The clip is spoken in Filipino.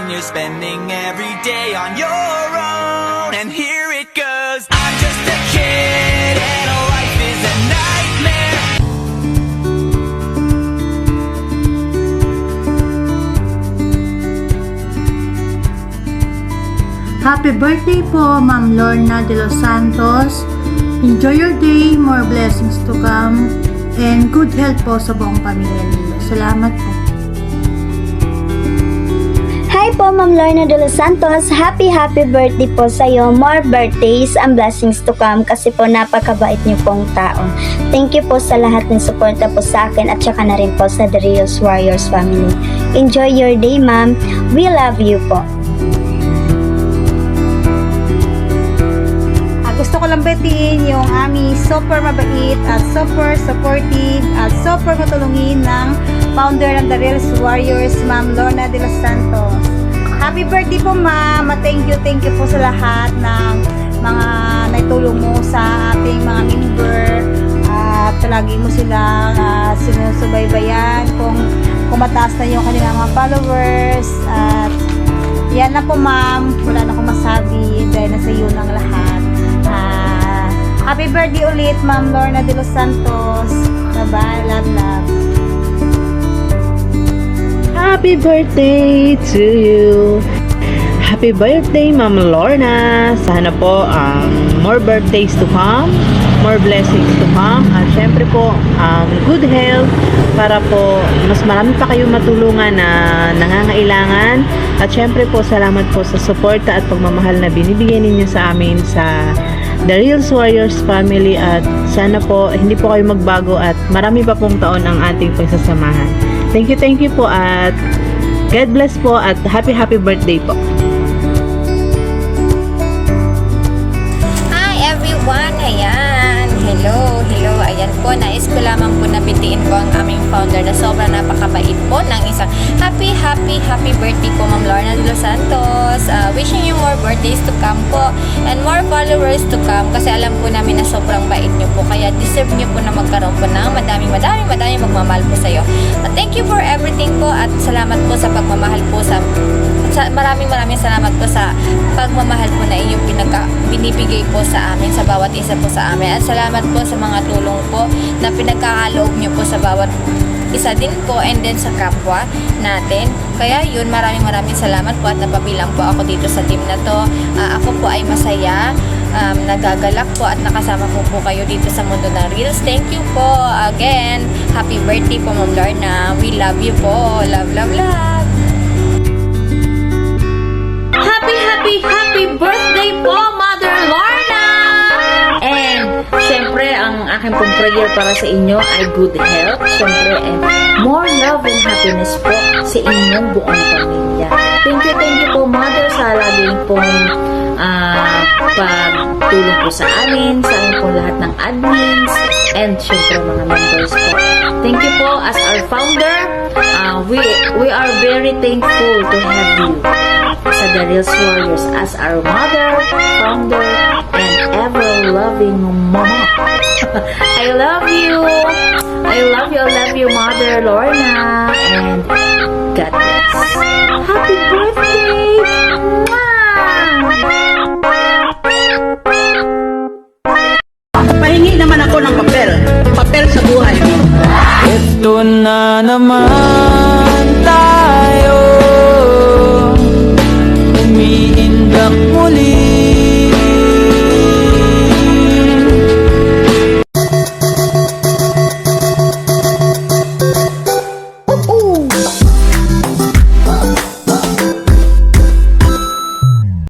when you're spending every day on your own. And here it goes. I'm just a kid and life is a nightmare. Happy birthday po, Ma'am Lorna de los Santos. Enjoy your day, more blessings to come, and good health po sa buong pamilya ninyo. Salamat po. Hi po, Ma'am Lorna de los Santos. Happy birthday po sa iyo. More birthdays and blessings to come kasi po napakabait niyo pong tao. Thank you po sa lahat ng suporta po sa akin at saka na rin po sa The Real Warriors family. Enjoy your day, ma'am. We love you po. Gusto ko lang batiin yung aming super mabait at super supportive at super matulungin ng founder ng The Real Warriors, Ma'am Lorna de los Santos. Happy birthday po, ma'am. Thank you po sa lahat ng mga naitulong mo sa ating mga member at lagi mo silang sinusubaybayan kung mataas na yung kanilang mga followers at yan na po, ma'am. Wala na akong masabi dahil nasa iyo ng lahat. Happy birthday ulit, Ma'am Lorna de los Santos. Bye-bye, love. Happy birthday to you. Happy birthday, Ma'am Lorna. Sana po more birthdays to come, more blessings to come, at syempre po good health para po mas marami pa kayong matulungan na nangangailangan. At syempre po salamat po sa suporta at pagmamahal na binibigyan ninyo sa amin sa The Real Warriors family, at sana po hindi po kayo magbago at marami pa pong taon ang ating pagsasamahan. Thank you po at God bless po at happy birthday po. Hi everyone! Ayan! Hello! Ayan po, nais ko lamang po nabitiin po ang aming founder na sobrang napakabait po ng isang happy birthday po, Ma'am Lorna de los Santos. Wishing you more birthdays to come po and more followers to come kasi alam po namin na sobrang bait nyo po kaya deserve nyo po na magkaroon po ng madaming magmamahal po sa iyo. Thank you for everything po at salamat po sa pagmamahal po maraming salamat po sa pagmamahal po na inyong binibigay po sa amin, sa bawat isa po sa amin. At salamat po sa mga tulong po na pinagkakaloob nyo po sa bawat isa din po and then sa kapwa natin. Kaya yun, maraming salamat po at napabilang po ako dito sa team na to. Ako po ay masaya, nagagalak po at nakasama po kayo dito sa mundo ng Reels. Thank you po again. Happy birthday po, Ma'am Lorna. We love you po. Love. Happy birthday po, Mother Lorna! And syempre, ang aking pong prayer para sa inyo ay good health, syempre, and more love and happiness po sa inyong buong pamilya. Thank you po, Mother, sa laging pong pagtulong po sa amin, sa amin pong lahat ng admins, and syempre mga members po. Thank you po as our founder. We are very thankful to have you sa The Real Warriors as our mother, founder, and ever-loving mama. I love you, Mother Lorna, and God bless. Happy birthday! Pahingi naman ako ng papel sa buhay. Ito na naman